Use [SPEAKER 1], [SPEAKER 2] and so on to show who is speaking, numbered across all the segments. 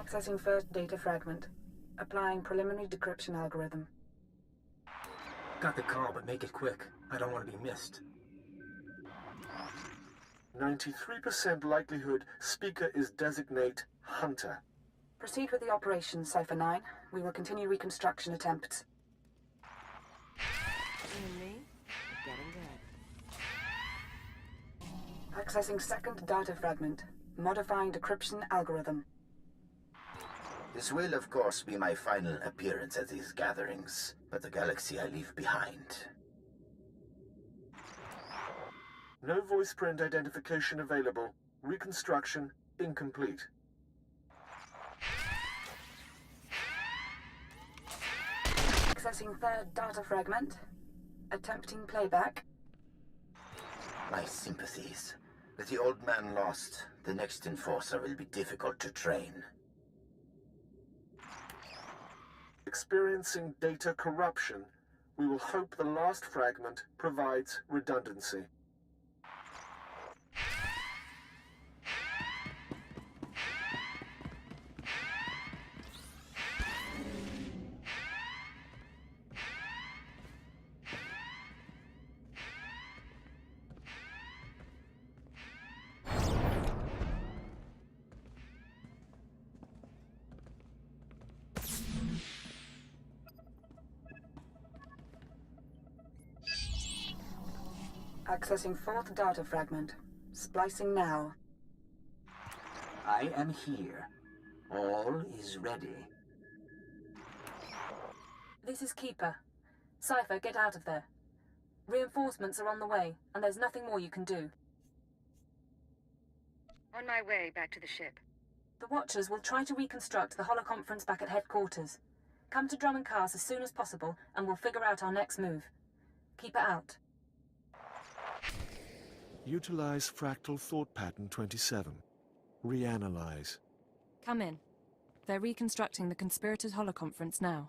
[SPEAKER 1] Accessing first data fragment. Applying preliminary decryption algorithm.
[SPEAKER 2] Got the call, but make it quick. I don't want to be missed.
[SPEAKER 3] 93% likelihood speaker is designate Hunter.
[SPEAKER 1] Proceed with the operation, Cypher 9. We will continue reconstruction attempts.
[SPEAKER 4] Me? Getting good.
[SPEAKER 1] Accessing second data fragment. Modifying decryption algorithm.
[SPEAKER 5] This will, of course, be my final appearance at these gatherings, but the galaxy I leave behind.
[SPEAKER 3] No voice print identification available. Reconstruction incomplete.
[SPEAKER 1] Accessing third data fragment. Attempting playback.
[SPEAKER 5] My sympathies. With the old man lost, the next enforcer will be difficult to train.
[SPEAKER 3] Experiencing data corruption. We will hope the last fragment provides redundancy.
[SPEAKER 1] Accessing fourth data fragment. Splicing now.
[SPEAKER 6] I am here. All is ready.
[SPEAKER 7] This is Keeper. Cypher, get out of there. Reinforcements are on the way, and there's nothing more you can do.
[SPEAKER 4] On my way back to the ship.
[SPEAKER 7] The Watchers will try to reconstruct the holoconference back at headquarters. Come to Drum and Cars as soon as possible, and we'll figure out our next move. Keeper out.
[SPEAKER 8] Utilize Fractal Thought Pattern 27. Reanalyze.
[SPEAKER 7] Come in. They're reconstructing the Conspirators' holoconference now.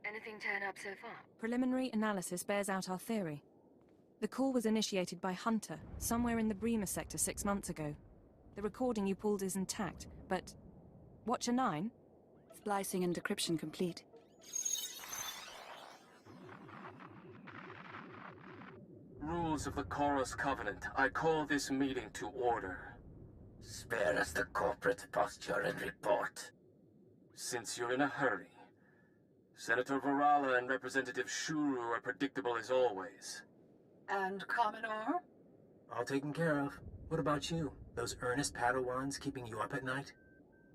[SPEAKER 4] Anything turn up so far?
[SPEAKER 7] Preliminary analysis bears out our theory. The call was initiated by Hunter, somewhere in the Bremer sector 6 months ago. The recording you pulled is intact, but... Watcher 9?
[SPEAKER 1] Splicing and decryption complete.
[SPEAKER 9] Rules of the Chorus Covenant. I call this meeting to order.
[SPEAKER 5] Spare us the corporate posture and report.
[SPEAKER 9] Since you're in a hurry, Senator Varala and Representative Shuru are predictable as always.
[SPEAKER 1] And Commodore?
[SPEAKER 2] All taken care of. What about you? Those earnest Padawans keeping you up at night?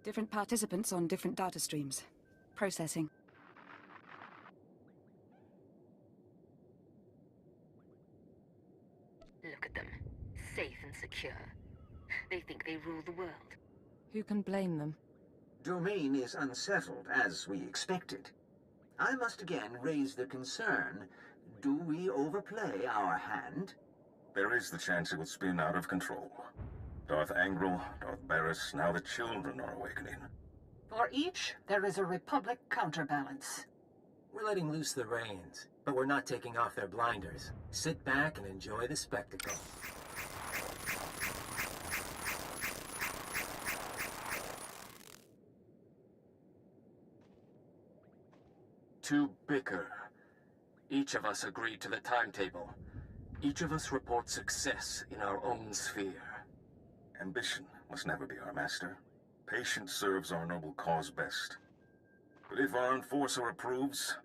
[SPEAKER 1] Different participants on different data streams. Processing.
[SPEAKER 4] Look at them. Safe and secure. They think they rule the world.
[SPEAKER 7] Who can blame them?
[SPEAKER 6] Domain is unsettled, as we expected. I must again raise the concern. Do we overplay our hand?
[SPEAKER 10] There is the chance it will spin out of control. Darth Angral, Darth Barris, now the children are awakening.
[SPEAKER 11] For each, there is a Republic counterbalance.
[SPEAKER 2] We're letting loose the reins, but we're not taking off their blinders. Sit back and enjoy the spectacle.
[SPEAKER 9] To bicker. Each of us agreed to the timetable. Each of us reports success in our own sphere.
[SPEAKER 10] Ambition must never be our master. Patience serves our noble cause best. But if our enforcer approves...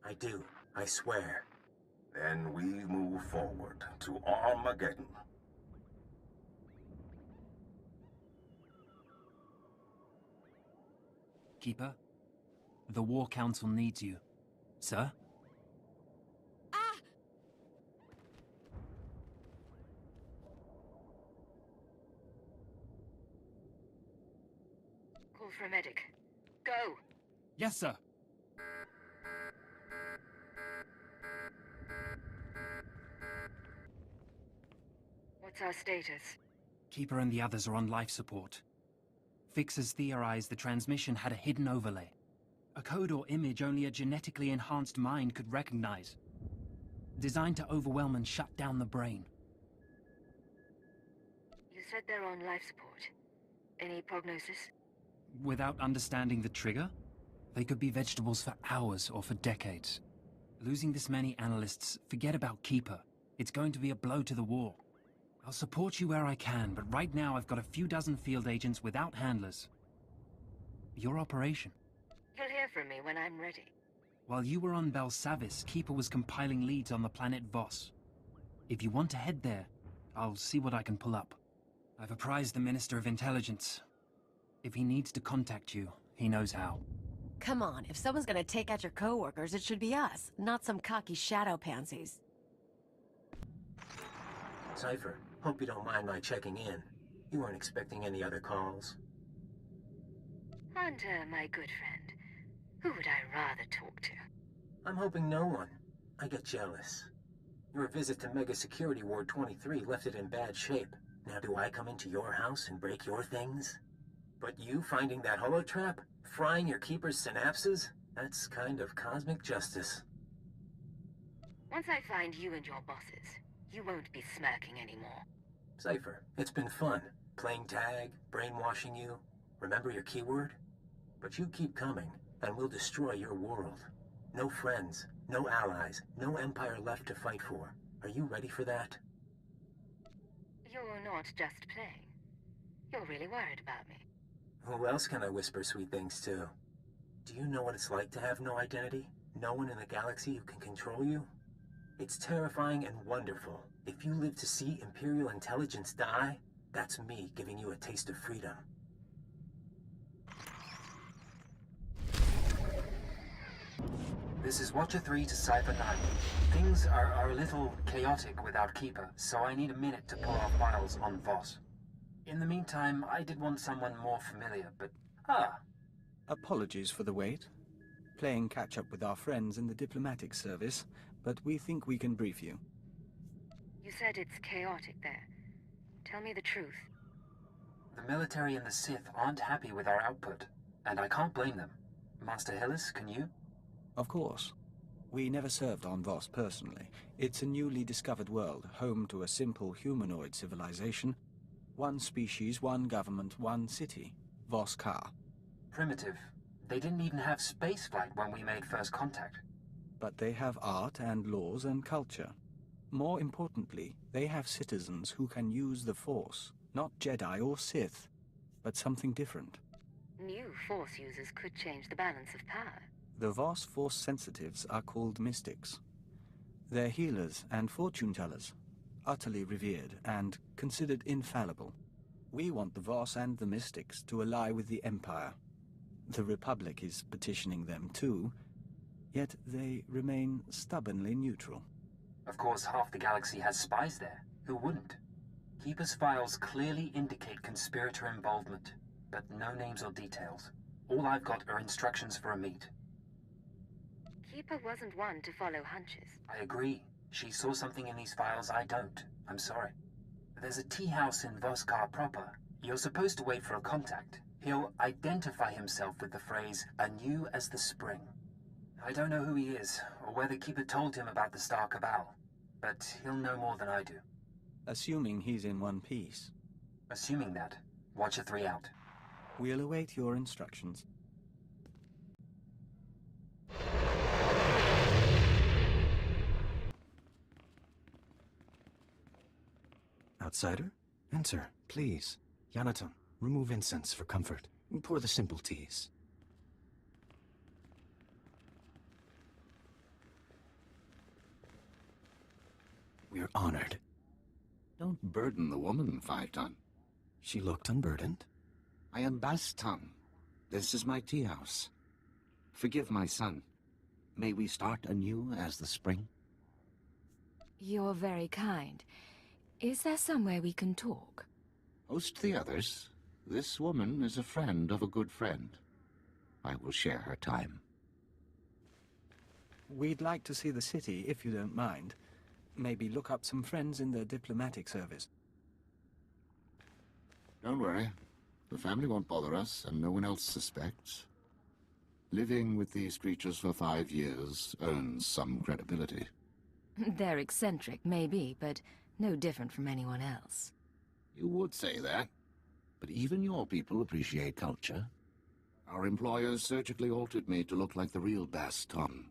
[SPEAKER 2] I do, I swear.
[SPEAKER 10] Then we move forward to Armageddon.
[SPEAKER 12] Keeper, the War Council needs you. Sir?
[SPEAKER 7] Ah!
[SPEAKER 4] Call for a medic. Go!
[SPEAKER 12] Yes, sir.
[SPEAKER 4] What's our status?
[SPEAKER 12] Keeper and the others are on life support. Fixers theorized the transmission had a hidden overlay. A code or image only a genetically enhanced mind could recognize. Designed to overwhelm and shut down the brain.
[SPEAKER 4] said they're on life support. Any prognosis?
[SPEAKER 12] Without understanding the trigger, they could be vegetables for hours or for decades. Losing this many analysts, forget about Keeper. It's going to be a blow to the war. I'll support you where I can, but right now I've got a few dozen field agents without handlers. Your operation.
[SPEAKER 4] You'll hear from me when I'm ready.
[SPEAKER 12] While you were on Belsavis, Keeper was compiling leads on the planet Voss. If you want to head there, I'll see what I can pull up. I've apprised the Minister of Intelligence. If he needs to contact you, he knows how.
[SPEAKER 13] Come on, if someone's gonna take out your coworkers, it should be us, not some cocky shadow pansies.
[SPEAKER 2] Cypher, hope you don't mind my checking in. You weren't expecting any other calls?
[SPEAKER 4] Hunter, my good friend. Who would I rather talk to?
[SPEAKER 2] I'm hoping no one. I get jealous. Your visit to Mega Security Ward 23 left it in bad shape. Now do I come into your house and break your things? But you finding that holotrap? Frying your keeper's synapses? That's kind of cosmic justice.
[SPEAKER 4] Once I find you and your bosses, you won't be smirking anymore.
[SPEAKER 2] Cypher, it's been fun. Playing tag, brainwashing you. Remember your keyword? But you keep coming, and we'll destroy your world. No friends, no allies, no empire left to fight for. Are you ready for that?
[SPEAKER 4] You're not just playing. You're really worried about me.
[SPEAKER 2] Who else can I whisper sweet things to? Do you know what it's like to have no identity? No one in the galaxy who can control you? It's terrifying and wonderful. If you live to see Imperial intelligence die, that's me giving you a taste of freedom.
[SPEAKER 12] This is Watcher 3 to Cypher 9. Things are a little chaotic without Keeper, so I need a minute to pull our files on Voss. In the meantime, I did want someone more familiar, but...
[SPEAKER 14] Apologies for the wait. Playing catch-up with our friends in the diplomatic service, but we think we can brief you.
[SPEAKER 4] You said it's chaotic there. Tell me the truth.
[SPEAKER 12] The military and the Sith aren't happy with our output, and I can't blame them. Master Hillis, can you?
[SPEAKER 14] Of course. We never served on Voss personally. It's a newly discovered world, home to a simple humanoid civilization. One species, one government, one city. Voss Ka.
[SPEAKER 12] Primitive. They didn't even have spaceflight when we made first contact.
[SPEAKER 14] But they have art and laws and culture. More importantly, they have citizens who can use the Force. Not Jedi or Sith, but something different.
[SPEAKER 4] New Force users could change the balance of power.
[SPEAKER 14] The Voss Force sensitives are called mystics. They're healers and fortune-tellers, utterly revered and considered infallible. We want the Voss and the mystics to ally with the Empire. The Republic is petitioning them too, yet they remain stubbornly neutral.
[SPEAKER 12] Of course, half the galaxy has spies there. Who wouldn't? Keeper's files clearly indicate conspirator involvement, but no names or details. All I've got are instructions for a meet.
[SPEAKER 4] Keeper wasn't one to follow hunches.
[SPEAKER 12] I agree. She saw something in these files I don't. I'm sorry. There's a tea house in Voskar proper. You're supposed to wait for a contact. He'll identify himself with the phrase, anew as the spring. I don't know who he is, or whether Keeper told him about the Star Cabal, but he'll know more than I do.
[SPEAKER 14] Assuming he's in one piece.
[SPEAKER 12] Assuming that, Watcher 3 out.
[SPEAKER 14] We'll await your instructions.
[SPEAKER 15] Outsider? Enter, please. Yanaton, remove incense for comfort. Pour the simple teas. We're honored.
[SPEAKER 16] Don't burden the woman, 5-ton.
[SPEAKER 15] She looked unburdened.
[SPEAKER 16] I am Baston. This is my tea house. Forgive my son. May we start anew as the spring?
[SPEAKER 17] You're very kind. Is there somewhere we can talk?
[SPEAKER 16] Host the others. This woman is a friend of a good friend. I will share her time.
[SPEAKER 14] We'd like to see the city, if you don't mind. Maybe look up some friends in the diplomatic service.
[SPEAKER 16] Don't worry. The family won't bother us, and no one else suspects. Living with these creatures for 5 years earns some credibility.
[SPEAKER 17] They're eccentric, maybe, but no different from anyone else.
[SPEAKER 16] You would say that, but even your people appreciate culture. Our employers surgically altered me to look like the real Baston.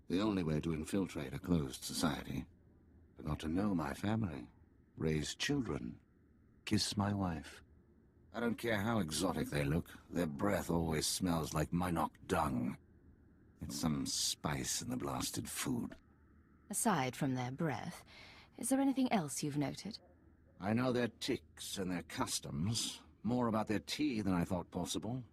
[SPEAKER 16] The only way to infiltrate a closed society. I got to know my family, raise children, kiss my wife. I don't care how exotic they look, their breath always smells like Minok dung. It's some spice in the blasted food.
[SPEAKER 17] Aside from their breath, is there anything else you've noted?
[SPEAKER 16] I know their tics and their customs, more about their tea than I thought possible.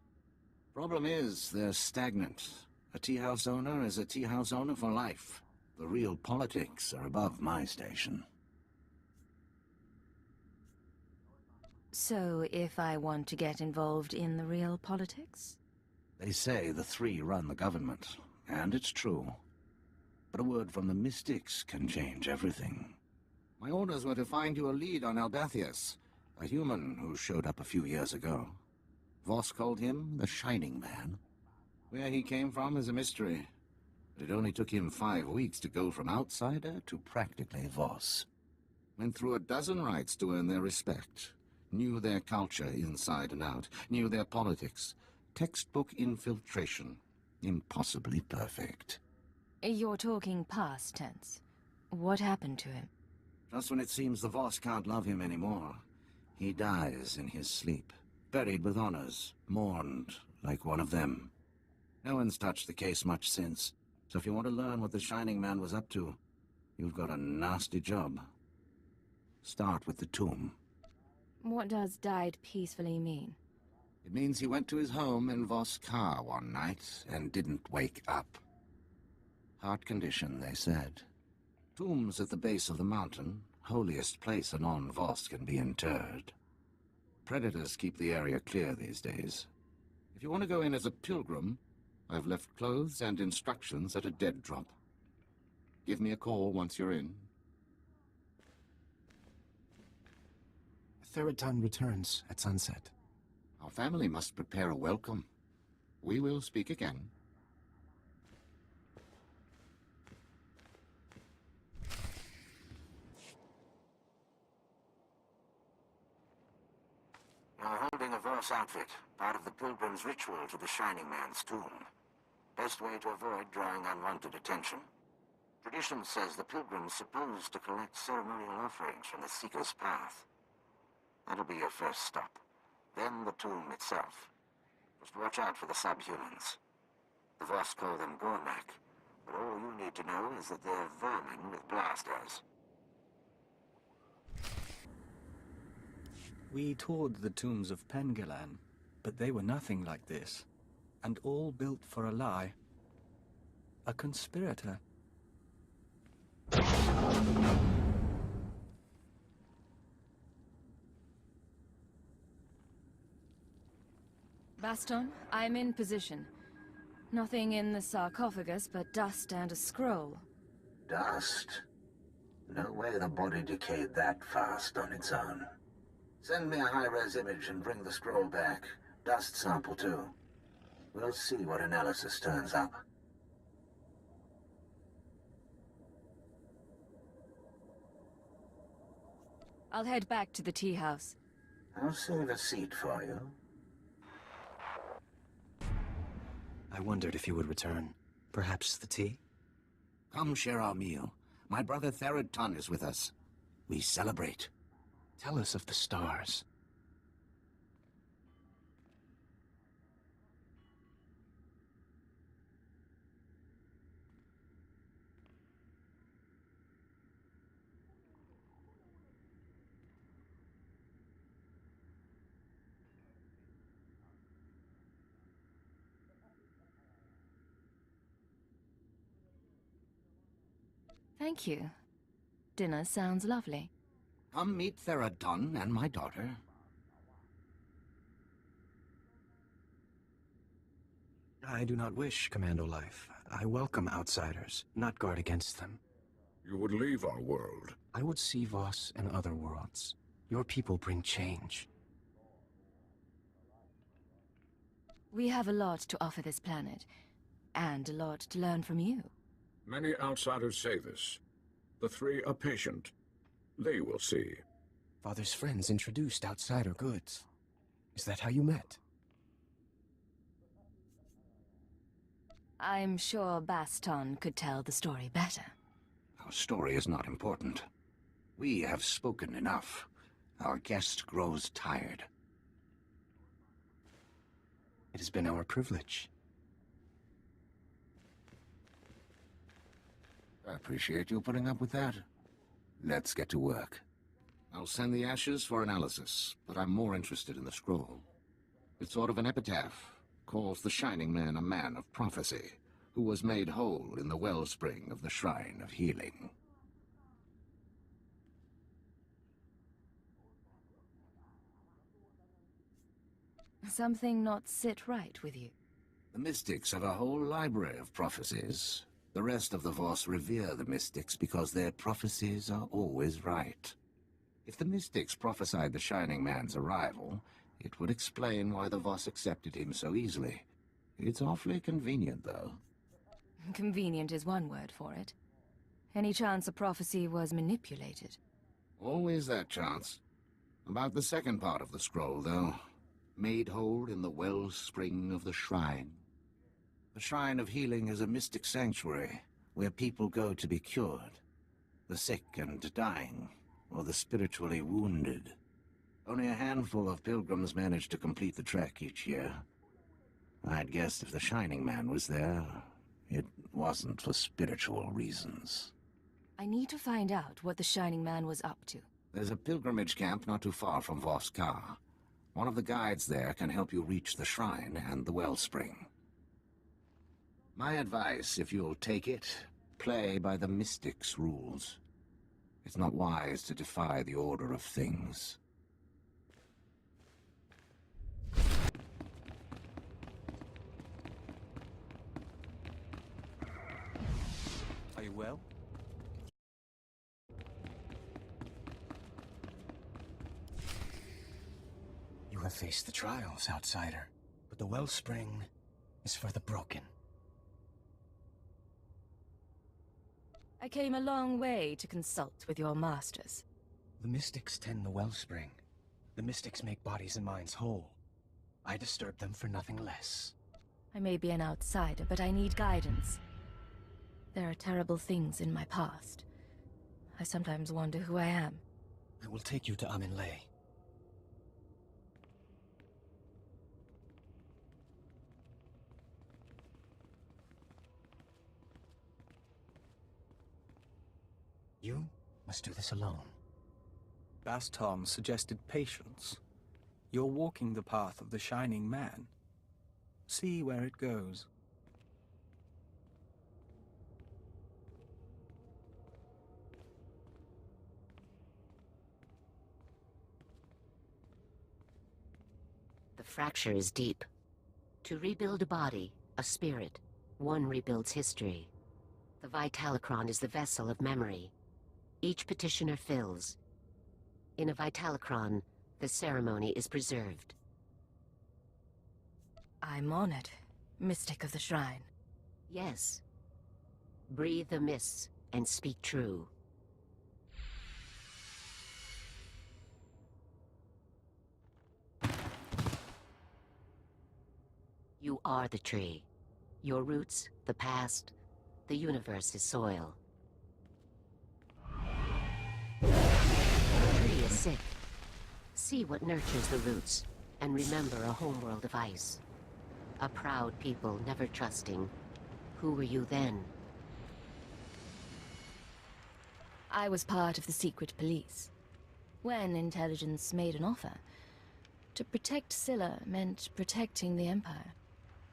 [SPEAKER 16] Problem is, they're stagnant. A tea house owner is a tea house owner for life. The real politics are above my station.
[SPEAKER 17] So, if I want to get involved in the real politics?
[SPEAKER 16] They say the three run the government, and it's true. But a word from the mystics can change everything. My orders were to find you a lead on Albathius, a human who showed up a few years ago. Voss called him the Shining Man. Where he came from is a mystery, but it only took him 5 weeks to go from outsider to practically Voss. Went through a dozen rites to earn their respect, knew their culture inside and out, knew their politics. Textbook infiltration, impossibly perfect.
[SPEAKER 17] You're talking past tense. What happened to him?
[SPEAKER 16] Just when it seems the Voss can't love him anymore, he dies in his sleep. Buried with honors, mourned like one of them. No one's touched the case much since, so if you want to learn what the Shining Man was up to, you've got a nasty job. Start with the tomb.
[SPEAKER 17] What does died peacefully mean?
[SPEAKER 16] It means he went to his home in Voss car one night and didn't wake up. Heart condition, they said. Tombs at the base of the mountain, holiest place a non-Voss can be interred. Predators keep the area clear these days. If you want to go in as a pilgrim, I've left clothes and instructions at a dead drop. Give me a call once you're in.
[SPEAKER 15] Theriton returns at sunset.
[SPEAKER 16] Our family must prepare a welcome. We will speak again. You're holding a Voss outfit, part of the pilgrim's ritual to the Shining Man's tomb. Best way to avoid drawing unwanted attention. Tradition says the pilgrim's supposed to collect ceremonial offerings from the Seeker's path. That'll be your first stop. Then the tomb itself. Just watch out for the subhumans. The Voss call them Gornak, but all you need to know is that they're vermin with blasters.
[SPEAKER 14] We toured the tombs of Pengilan, but they were nothing like this. And all built for a lie. A conspirator.
[SPEAKER 7] Baston, I'm in position. Nothing in the sarcophagus but dust and a scroll.
[SPEAKER 5] Dust? No way the body decayed that fast on its own. Send me a high-res image and bring the scroll back. Dust sample, too. We'll see what analysis turns up.
[SPEAKER 7] I'll head back to the tea house.
[SPEAKER 5] I'll save a seat for you.
[SPEAKER 15] I wondered if you would return. Perhaps the tea?
[SPEAKER 16] Come share our meal. My brother Theriton is with us. We celebrate.
[SPEAKER 15] Tell us of the stars.
[SPEAKER 17] Thank you. Dinner sounds lovely.
[SPEAKER 16] Come meet Theriton and my daughter.
[SPEAKER 15] I do not wish commando life. I welcome outsiders, not guard against them.
[SPEAKER 10] You would leave our world.
[SPEAKER 15] I would see Voss and other worlds. Your people bring change.
[SPEAKER 17] We have a lot to offer this planet, and a lot to learn from you.
[SPEAKER 10] Many outsiders say this. The three are patient. They will see.
[SPEAKER 15] Father's friends introduced outsider goods. Is that how you met?
[SPEAKER 17] I'm sure Baston could tell the story better.
[SPEAKER 16] Our story is not important. We have spoken enough. Our guest grows tired.
[SPEAKER 15] It has been our privilege.
[SPEAKER 16] I appreciate you putting up with that. Let's get to work. I'll send the ashes for analysis, but I'm more interested in the scroll. It's sort of an epitaph. Calls the Shining Man a man of prophecy, who was made whole in the wellspring of the Shrine of Healing.
[SPEAKER 17] Something not sit right with you?
[SPEAKER 16] The Mystics have a whole library of prophecies. The rest of the Voss revere the Mystics because their prophecies are always right. If the Mystics prophesied the Shining Man's arrival, it would explain why the Voss accepted him so easily. It's awfully convenient, though.
[SPEAKER 17] Convenient is one word for it. Any chance a prophecy was manipulated?
[SPEAKER 16] Always that chance. About the second part of the scroll, though. Made whole in the wellspring of the shrine. The Shrine of Healing is a mystic sanctuary where people go to be cured. The sick and dying, or the spiritually wounded. Only a handful of pilgrims manage to complete the trek each year. I'd guess if the Shining Man was there, it wasn't for spiritual reasons.
[SPEAKER 17] I need to find out what the Shining Man was up to.
[SPEAKER 16] There's a pilgrimage camp not too far from Voss. One of the guides there can help you reach the shrine and the wellspring. My advice, if you'll take it, play by the Mystics' rules. It's not wise to defy the order of things.
[SPEAKER 14] Are you well?
[SPEAKER 15] You have faced the trials, outsider, but the wellspring is for the broken.
[SPEAKER 17] I came a long way to consult with your masters.
[SPEAKER 15] The Mystics tend the wellspring. The Mystics make bodies and minds whole. I disturb them for nothing less.
[SPEAKER 17] I may be an outsider, but I need guidance. There are terrible things in my past. I sometimes wonder who I am.
[SPEAKER 15] I will take you to Aminlay. You must do this alone.
[SPEAKER 14] Baston suggested patience. You're walking the path of the Shining Man. See where it goes.
[SPEAKER 4] The fracture is deep. To rebuild a body, a spirit, one rebuilds history. The Vitalocron is the vessel of memory. Each petitioner fills. In a Vitalocron, the ceremony is preserved.
[SPEAKER 17] I'm honored, Mystic of the Shrine.
[SPEAKER 4] Yes. Breathe the mists and speak true. You are the tree. Your roots, the past, the universe is soil. The tree is sick. See what nurtures the roots, and remember a homeworld of ice. A proud people never trusting. Who were you then?
[SPEAKER 17] I was part of the secret police. When intelligence made an offer, to protect Scylla meant protecting the Empire.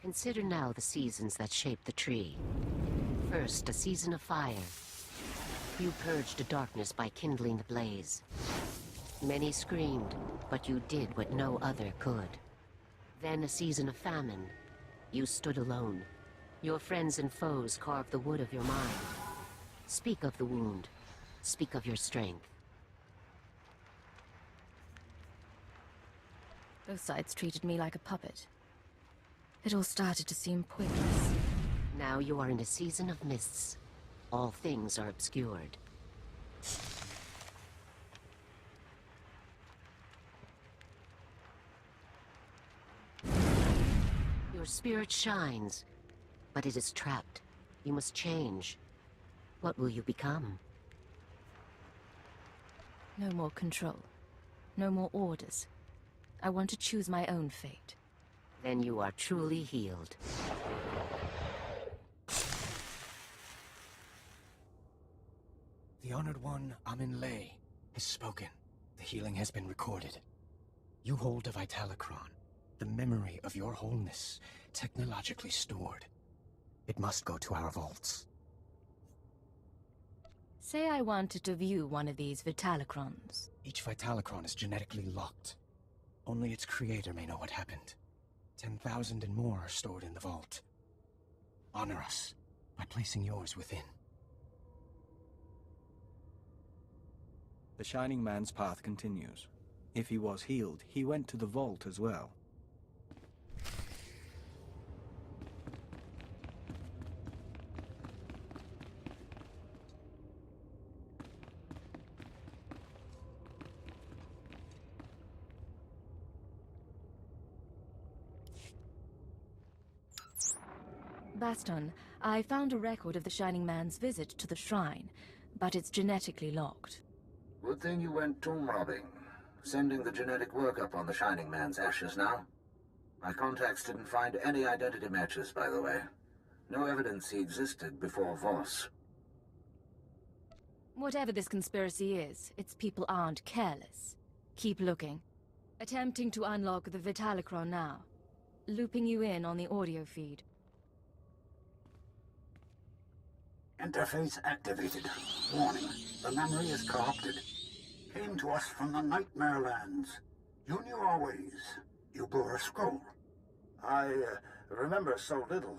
[SPEAKER 4] Consider now the seasons that shaped the tree. First, a season of fire. You purged the darkness by kindling the blaze. Many screamed, but you did what no other could. Then a season of famine. You stood alone. Your friends and foes carved the wood of your mind. Speak of the wound. Speak of your strength.
[SPEAKER 17] Both sides treated me like a puppet. It all started to seem pointless.
[SPEAKER 4] Now you are in a season of mists. All things are obscured. spirit shines, but it is trapped. You must change. What will you become?
[SPEAKER 17] No more control. No more orders. I want to choose my own fate.
[SPEAKER 4] Then you are truly healed.
[SPEAKER 15] The Honored One, Amin Lay, has spoken. The healing has been recorded. You hold a Vitalocron, the memory of your wholeness, technologically stored. It must go to our vaults.
[SPEAKER 17] Say I wanted to view one of these Vitalocrons.
[SPEAKER 15] Each Vitalocron is genetically locked. Only its creator may know what happened. 10,000 and more are stored in the vault. Honor us by placing yours within.
[SPEAKER 14] The Shining Man's path continues. If he was healed, he went to the vault as well.
[SPEAKER 17] Baston, I found a record of the Shining Man's visit to the shrine, but it's genetically locked.
[SPEAKER 5] Good thing you went tomb robbing. Sending the genetic workup on the Shining Man's ashes now. My contacts didn't find any identity matches, by the way. No evidence he existed before Voss.
[SPEAKER 17] Whatever this conspiracy is, its people aren't careless. Keep looking. Attempting to unlock the Vitalocron now. Looping you in on the audio feed.
[SPEAKER 18] Interface activated. Warning, the memory is corrupted. Came to us from the Nightmare Lands. You knew our ways. You bore a scroll.
[SPEAKER 3] I remember so little.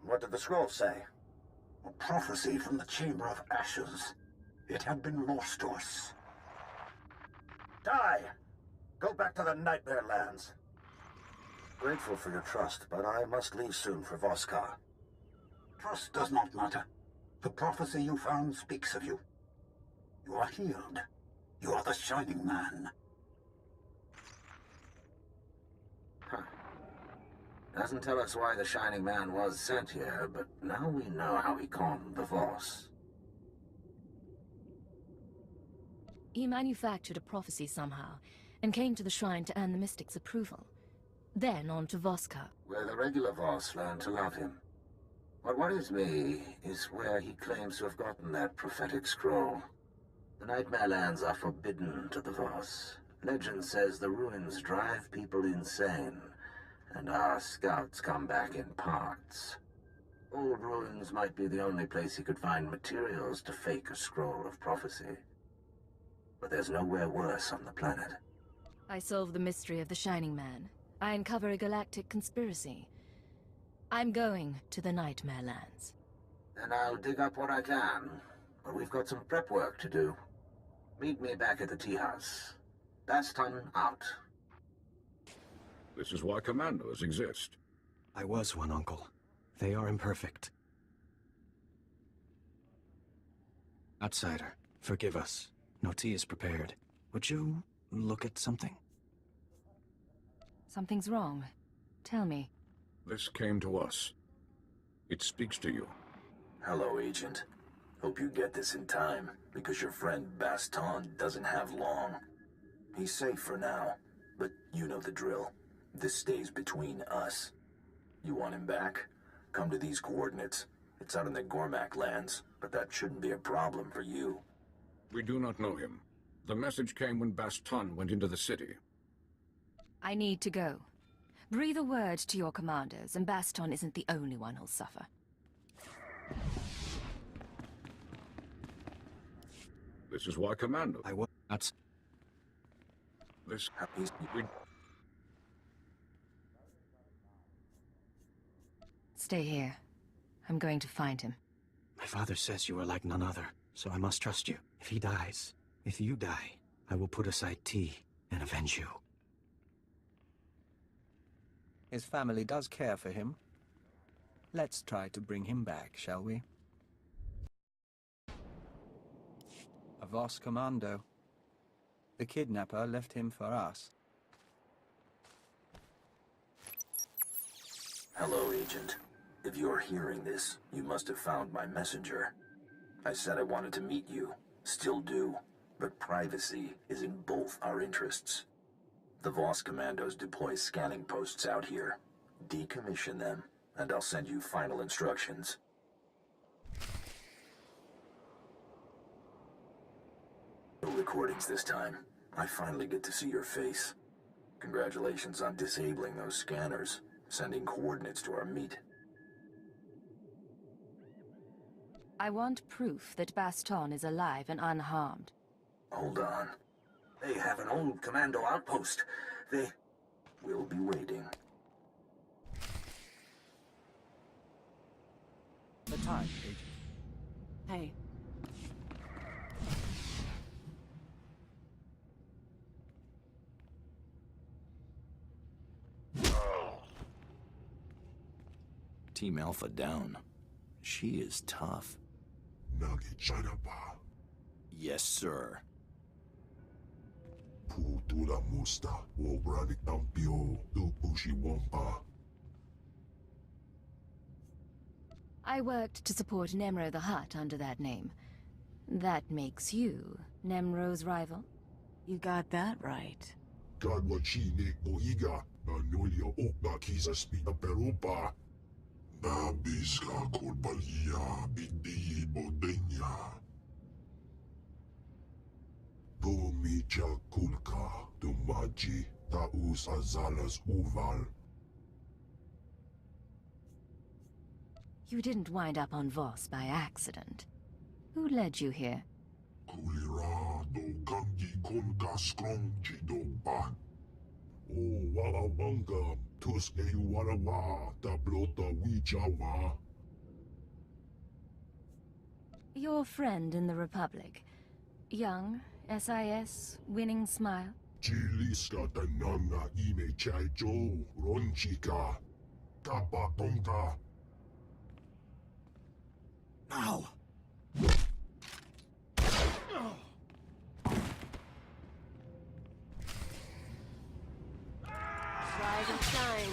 [SPEAKER 3] What did the scroll say?
[SPEAKER 18] A prophecy from the Chamber of Ashes. It had been lost to us.
[SPEAKER 3] Die! Go back to the Nightmare Lands. Grateful for your trust, but I must leave soon for Voskar.
[SPEAKER 18] Trust does not matter. The prophecy you found speaks of you. You are healed. You are the Shining Man.
[SPEAKER 5] Huh. Doesn't tell us why the Shining Man was sent here, but now we know how he conned the Voss.
[SPEAKER 17] He manufactured a prophecy somehow, and came to the shrine to earn the Mystic's approval. Then on to Voskar,
[SPEAKER 5] where the regular Voss learned to love him. What worries me is where he claims to have gotten that prophetic scroll. The Nightmare Lands are forbidden to the Voss. Legend says the ruins drive people insane, and our scouts come back in parts. Old ruins might be the only place he could find materials to fake a scroll of prophecy. But there's nowhere worse on the planet.
[SPEAKER 17] I solve the mystery of the Shining Man. I uncover a galactic conspiracy. I'm going to the Nightmare Lands.
[SPEAKER 5] Then I'll dig up what I can, but we've got some prep work to do. Meet me back at the tea house. Baston out.
[SPEAKER 10] This is why commandos exist.
[SPEAKER 15] I was one, Uncle. They are imperfect. Outsider, forgive us. No tea is prepared. Would you look at something?
[SPEAKER 17] Something's wrong. Tell me.
[SPEAKER 10] This came to us. It speaks to you.
[SPEAKER 19] Hello, Agent. Hope you get this in time, because your friend Baston doesn't have long. He's safe for now, but you know the drill. This stays between us. You want him back? Come to these coordinates. It's out in the Gormak lands, but that shouldn't be a problem for you.
[SPEAKER 10] We do not know him. The message came when Baston went into the city.
[SPEAKER 17] I need to go. Breathe a word to your commanders, and Baston isn't the only one who'll suffer.
[SPEAKER 10] This is why commando.
[SPEAKER 15] That's...
[SPEAKER 10] This...
[SPEAKER 17] Stay here. I'm going to find him.
[SPEAKER 15] My father says you are like none other, so I must trust you. If he dies, if you die, I will put aside tea and avenge you.
[SPEAKER 14] His family does care for him. Let's try to bring him back, shall we? A Voss commando. The kidnapper left him for us.
[SPEAKER 19] Hello, Agent. If you're hearing this, you must have found my messenger. I said I wanted to meet you. Still do. But privacy is in both our interests. The Voss commandos deploy scanning posts out here. Decommission them, and I'll send you final instructions. No recordings this time. I finally get to see your face. Congratulations on disabling those scanners, sending coordinates to our meet.
[SPEAKER 17] I want proof that Baston is alive and unharmed.
[SPEAKER 19] Hold on.
[SPEAKER 5] They have an old commando outpost. They...
[SPEAKER 19] We'll be waiting.
[SPEAKER 14] The time, Agent.
[SPEAKER 13] Hey.
[SPEAKER 20] Team Alpha down. She is tough. Yes, sir.
[SPEAKER 17] I worked to support Nemro the Hutt under that name. That makes you Nemro's rival?
[SPEAKER 13] You got that right.
[SPEAKER 17] You didn't wind up on Voss by accident. Who led you here? Your friend in the Republic. Young, SIS, winning smile.
[SPEAKER 20] Ow!
[SPEAKER 13] Rise and shine.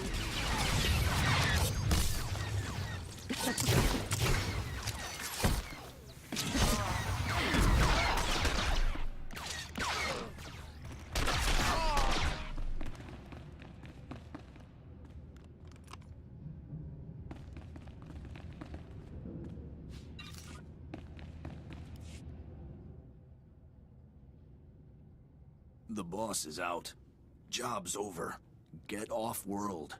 [SPEAKER 20] The boss is out. Job's over. Get off world.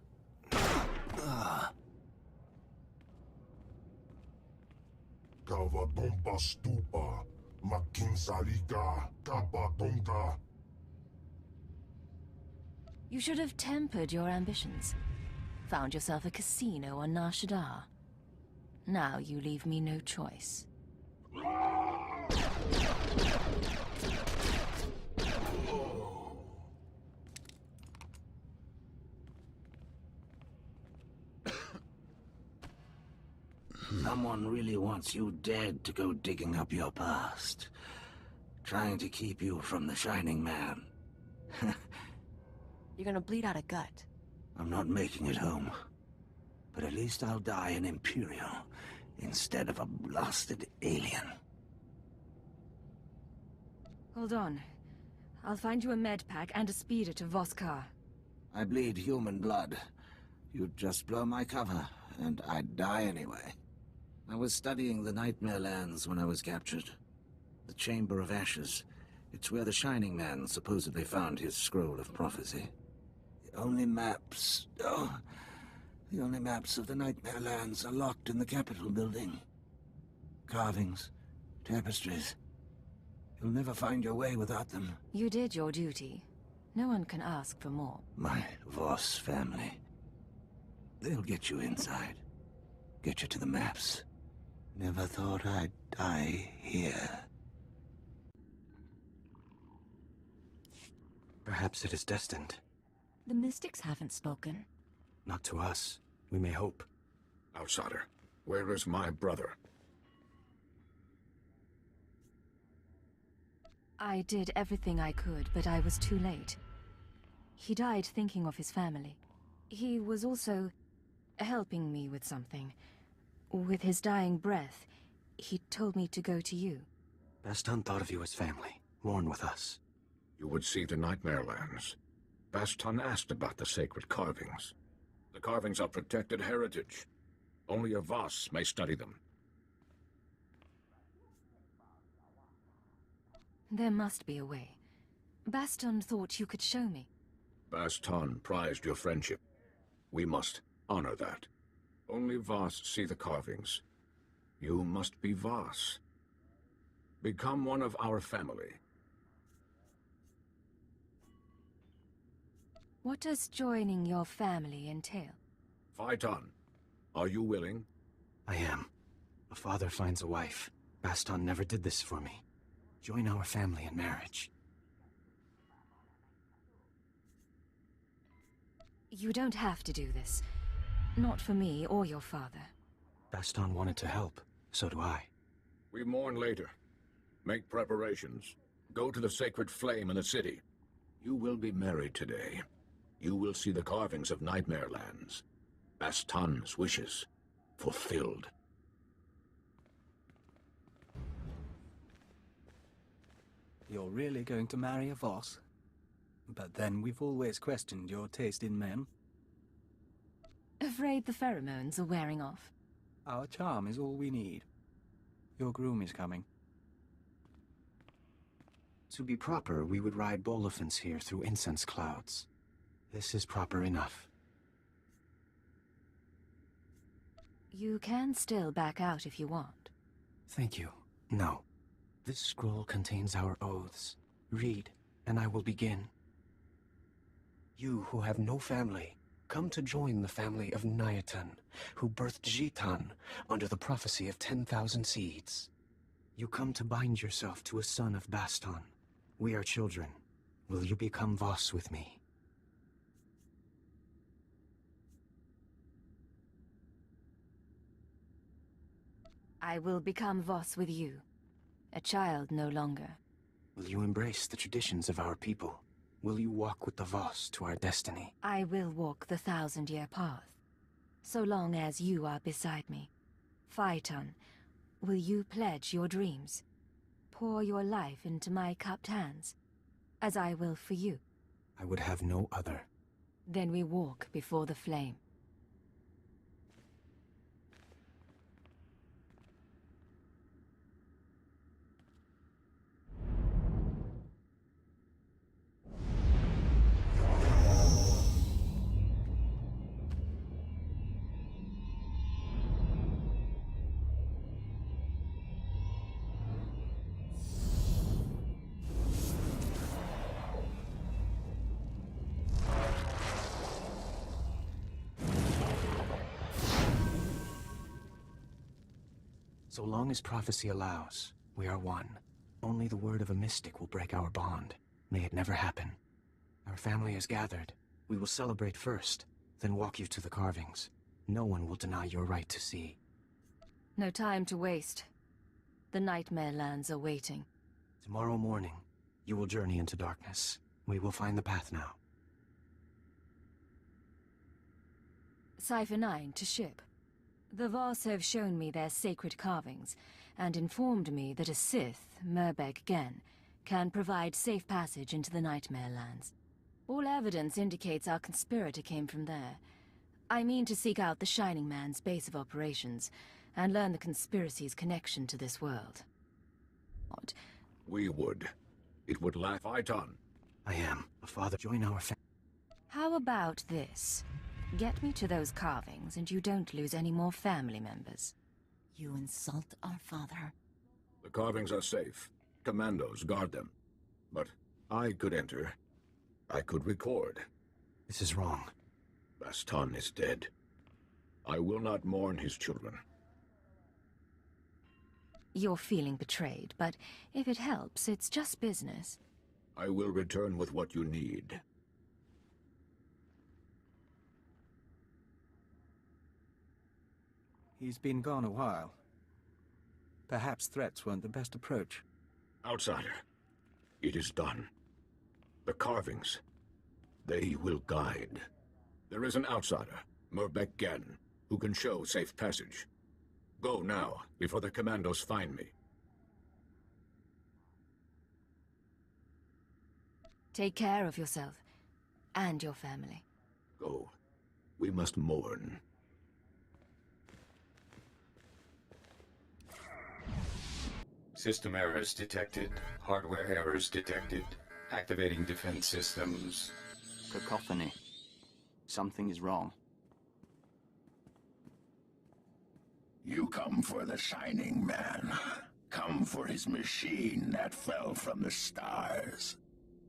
[SPEAKER 17] You should have tempered your ambitions. Found yourself a casino on Nar Shaddaa. Now you leave me no choice.
[SPEAKER 16] Someone really wants you dead to go digging up your past. Trying to keep you from the Shining Man.
[SPEAKER 13] You're gonna bleed out a gut.
[SPEAKER 16] I'm not making it home. But at least I'll die an Imperial instead of a blasted alien.
[SPEAKER 7] Hold on. I'll find you a med pack and a speeder to Voss.
[SPEAKER 16] I bleed human blood. You'd just blow my cover, and I'd die anyway. I was studying the Nightmare Lands when I was captured. The Chamber of Ashes. It's where the Shining Man supposedly found his scroll of prophecy. The only maps of the Nightmare Lands are locked in the Capitol building. Carvings, tapestries. You'll never find your way without them.
[SPEAKER 17] You did your duty. No one can ask for more.
[SPEAKER 16] My Voss family. They'll get you inside. Get you to the maps. Never thought I'd die here.
[SPEAKER 15] Perhaps it is destined.
[SPEAKER 13] The mystics haven't spoken.
[SPEAKER 15] Not to us. We may hope.
[SPEAKER 10] Outsider, where is my brother?
[SPEAKER 17] I did everything I could, but I was too late. He died thinking of his family. He was also
[SPEAKER 7] helping me with something. With his dying breath, he told me to go to you.
[SPEAKER 15] Baston thought of you as family. Mourn with us.
[SPEAKER 16] You would see the Nightmare Lands. Baston asked about the sacred carvings. The carvings are protected heritage. Only a Voss may study them.
[SPEAKER 7] There must be a way. Baston thought you could show me.
[SPEAKER 16] Baston prized your friendship. We must honor that. Only Voss see the carvings. You must be Voss. Become one of our family.
[SPEAKER 7] What does joining your family entail?
[SPEAKER 16] Phaeton, are you willing?
[SPEAKER 15] I am. A father finds a wife. Baston never did this for me. Join our family in marriage.
[SPEAKER 7] You don't have to do this. Not for me or your father.
[SPEAKER 15] Baston wanted to help. So do I.
[SPEAKER 16] We mourn later. Make preparations. Go to the sacred flame in the city. You will be married today. You will see the carvings of Nightmare Lands. Baston's wishes fulfilled.
[SPEAKER 14] You're really going to marry a Voss? But then we've always questioned your taste in men.
[SPEAKER 7] Afraid the pheromones are wearing off?
[SPEAKER 14] Our charm is all we need. Your groom is coming.
[SPEAKER 15] To be proper, we would ride Bolifants here through incense clouds. This is proper enough.
[SPEAKER 7] You can still back out if you want.
[SPEAKER 15] Thank you. No. This scroll contains our oaths. Read, and I will begin. You who have no family, come to join the family of Nyatan, who birthed Jitan under the prophecy of 10,000 seeds. You come to bind yourself to a son of Baston. We are children. Will you become Voss with me?
[SPEAKER 7] I will become Voss with you. A child no longer.
[SPEAKER 15] Will you embrace the traditions of our people? Will you walk with the Voss to our destiny?
[SPEAKER 7] I will walk the 1,000-year path. So long as you are beside me. Phaeton, will you pledge your dreams? Pour your life into my cupped hands, as I will for you.
[SPEAKER 15] I would have no other.
[SPEAKER 7] Then we walk before the flame.
[SPEAKER 15] So long as prophecy allows, we are one. Only the word of a mystic will break our bond. May it never happen. Our family is gathered. We will celebrate first, then walk you to the carvings. No one will deny your right to see.
[SPEAKER 7] No time to waste. The Nightmare Lands are waiting.
[SPEAKER 15] Tomorrow morning, you will journey into darkness. We will find the path now.
[SPEAKER 7] Cipher 9 to ship. The Voss have shown me their sacred carvings, and informed me that a Sith, Murbeg Gen, can provide safe passage into the Nightmare Lands. All evidence indicates our conspirator came from there. I mean to seek out the Shining Man's base of operations, and learn the conspiracy's connection to this world. What?
[SPEAKER 16] We would. It would lack Phaeton.
[SPEAKER 15] I am. A father, join our family.
[SPEAKER 7] How about this? Get me to those carvings, and you don't lose any more family members.
[SPEAKER 11] You insult our father.
[SPEAKER 16] The carvings are safe. Commandos guard them. But I could enter. I could record.
[SPEAKER 15] This is wrong.
[SPEAKER 16] Baston is dead. I will not mourn his children.
[SPEAKER 7] You're feeling betrayed, but if it helps, it's just business.
[SPEAKER 16] I will return with what you need.
[SPEAKER 14] He's been gone a while. Perhaps threats weren't the best approach.
[SPEAKER 16] Outsider, it is done. The carvings, they will guide. There is an outsider, Murbeg Gen.
[SPEAKER 21] who can show safe passage. Go now, before the commandos find me.
[SPEAKER 7] Take care of yourself and your family.
[SPEAKER 21] Go. We must mourn.
[SPEAKER 22] System errors detected. Hardware errors detected. Activating defense systems.
[SPEAKER 14] Cacophony. Something is wrong.
[SPEAKER 23] You come for the Shining Man. Come for his machine that fell from the stars.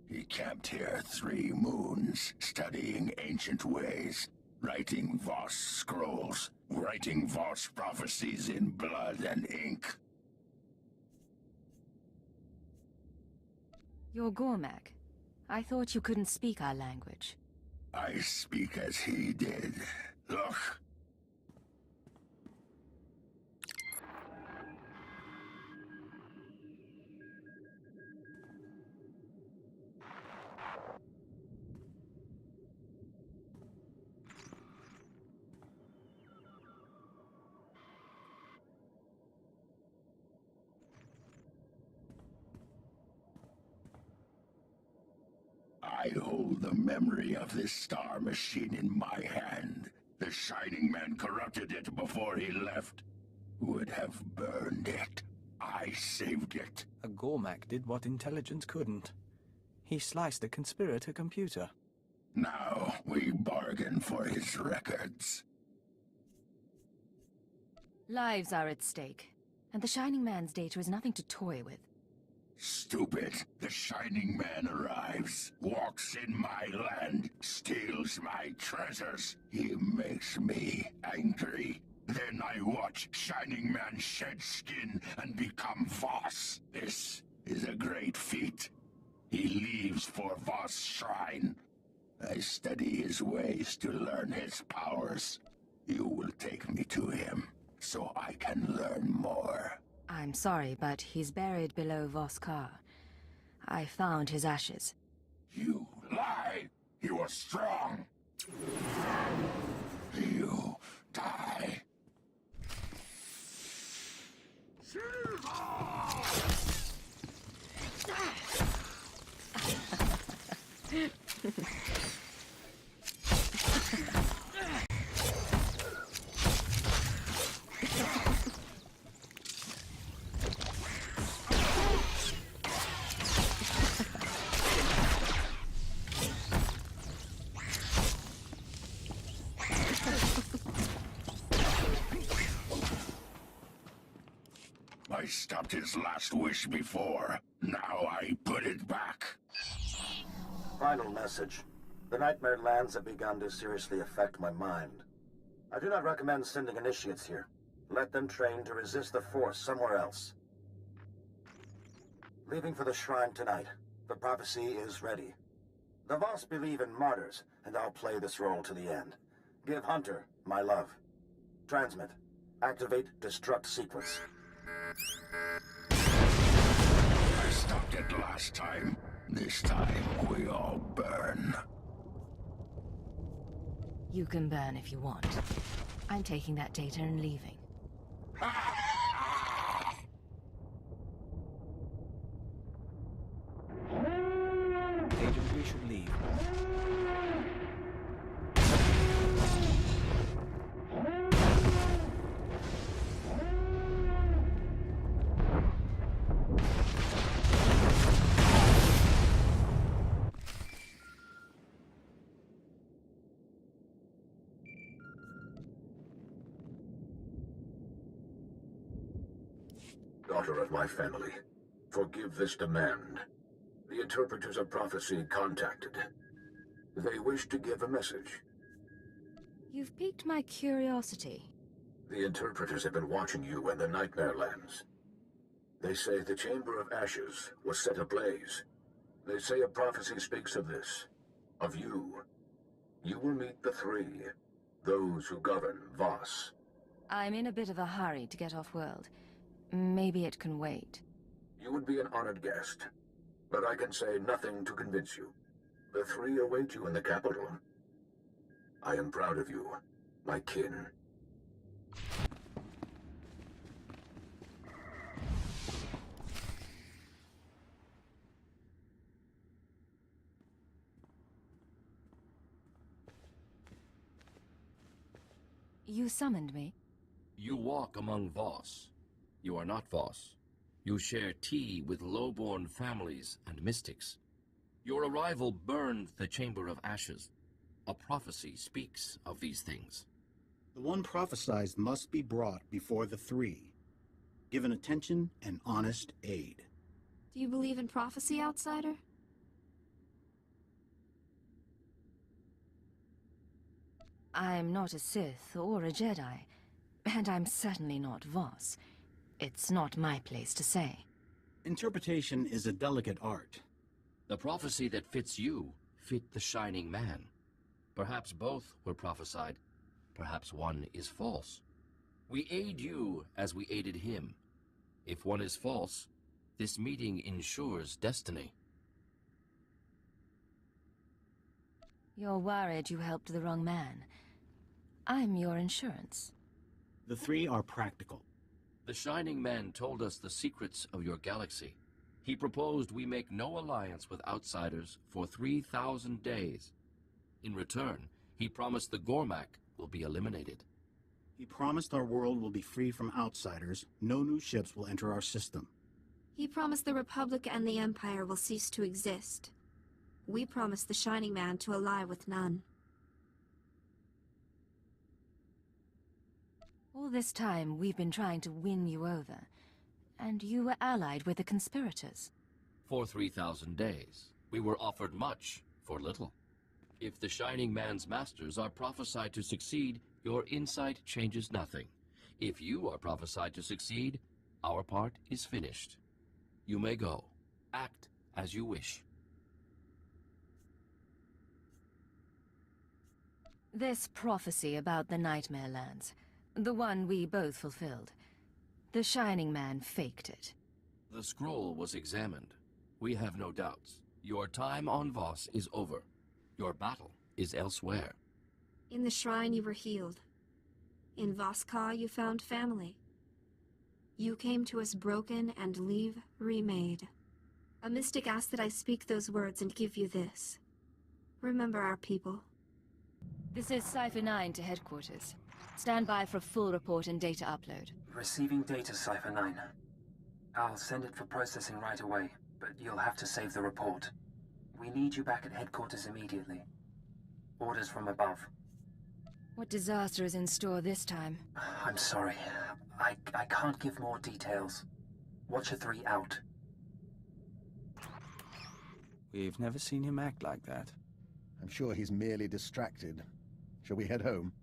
[SPEAKER 23] He camped here 3 moons, studying ancient ways, writing Voss scrolls, writing Voss prophecies in blood and ink.
[SPEAKER 7] You're Gormak. I thought you couldn't speak our language.
[SPEAKER 23] I speak as he did. Look. I hold the memory of this star machine in my hand. The Shining Man corrupted it before he left. Would have burned it. I saved it.
[SPEAKER 14] A Gormak did what intelligence couldn't. He sliced a conspirator computer.
[SPEAKER 23] Now we bargain for his records.
[SPEAKER 7] Lives are at stake, and the Shining Man's data is nothing to toy with.
[SPEAKER 23] Stupid. The Shining Man arrives, walks in my land, steals my treasures. He makes me angry. Then I watch Shining Man shed skin and become Voss. This is a great feat. He leaves for Voss' shrine. I study his ways to learn his powers. You will take me to him, so I can learn more.
[SPEAKER 7] I'm sorry, but he's buried below Voss. I found his ashes.
[SPEAKER 23] You lie! You are strong! You die! I stopped his last wish before. Now I put it back.
[SPEAKER 3] Final message. The Nightmare Lands have begun to seriously affect my mind. I do not recommend sending initiates here. Let them train to resist the Force somewhere else. Leaving for the shrine tonight. The prophecy is ready. The Voss believe in martyrs, and I'll play this role to the end. Give Hunter my love. Transmit. Activate destruct sequence.
[SPEAKER 23] I stopped it last time. This time, we all burn.
[SPEAKER 7] You can burn if you want. I'm taking that data and leaving.
[SPEAKER 14] Agent, we should leave.
[SPEAKER 10] Daughter of my family, forgive this demand. The interpreters of prophecy contacted. They wish to give a message.
[SPEAKER 7] You've piqued my curiosity.
[SPEAKER 10] The interpreters have been watching you and the Nightmare Lands. They say the Chamber of Ashes was set ablaze. They say a prophecy speaks of this, of you. You will meet the 3, those who govern Voss.
[SPEAKER 7] I'm in a bit of a hurry to get off-world. Maybe it can wait.
[SPEAKER 10] You would be an honored guest, but I can say nothing to convince you. The 3 await you in the capital. I am proud of you, my kin.
[SPEAKER 7] You summoned me?
[SPEAKER 1] You walk among Voss. You are not Voss. You share tea with low-born families and mystics. Your arrival burned the Chamber of Ashes. A prophecy speaks of these things.
[SPEAKER 6] The one prophesied must be brought before the three, given attention and honest aid.
[SPEAKER 8] Do you believe in prophecy, outsider?
[SPEAKER 7] I'm not a Sith or a Jedi, and I'm certainly not Voss. It's not my place to say.
[SPEAKER 6] Interpretation is a delicate art.
[SPEAKER 1] The prophecy that fits you fit the Shining Man. Perhaps both were prophesied. Perhaps one is false. We aid you as we aided him. If one is false, this meeting ensures destiny.
[SPEAKER 7] You're worried you helped the wrong man. I'm your insurance.
[SPEAKER 6] The three are practical.
[SPEAKER 1] The Shining Man told us the secrets of your galaxy. He proposed we make no alliance with outsiders for 3,000 days. In return, he promised the Gormak will be eliminated.
[SPEAKER 6] He promised our world will be free from outsiders. No new ships will enter our system.
[SPEAKER 8] He promised the Republic and the Empire will cease to exist. We promised the Shining Man to ally with none.
[SPEAKER 7] All this time, we've been trying to win you over, and you were allied with the conspirators.
[SPEAKER 1] For 3,000 days, we were offered much for little. If the Shining Man's masters are prophesied to succeed, your insight changes nothing. If you are prophesied to succeed, our part is finished. You may go. Act as you wish.
[SPEAKER 7] This prophecy about the Nightmare Lands, the one we both fulfilled, the Shining Man faked it.
[SPEAKER 1] The scroll was examined. We have no doubts. Your time on Voss is over. Your battle is elsewhere.
[SPEAKER 8] In the shrine you were healed. In Voss-Ka you found family. You came to us broken and leave remade. A mystic asked that I speak those words and give you this. Remember our people.
[SPEAKER 7] This is Cypher 9 to headquarters. Stand by for a full report and data upload.
[SPEAKER 12] Receiving data, Cypher 9. I'll send it for processing right away, but you'll have to save the report. We need you back at headquarters immediately. Orders from above.
[SPEAKER 7] What disaster is in store this time?
[SPEAKER 12] I'm sorry. I can't give more details. Watcher 3 out.
[SPEAKER 14] We've never seen him act like that.
[SPEAKER 24] I'm sure he's merely distracted. Shall we head home?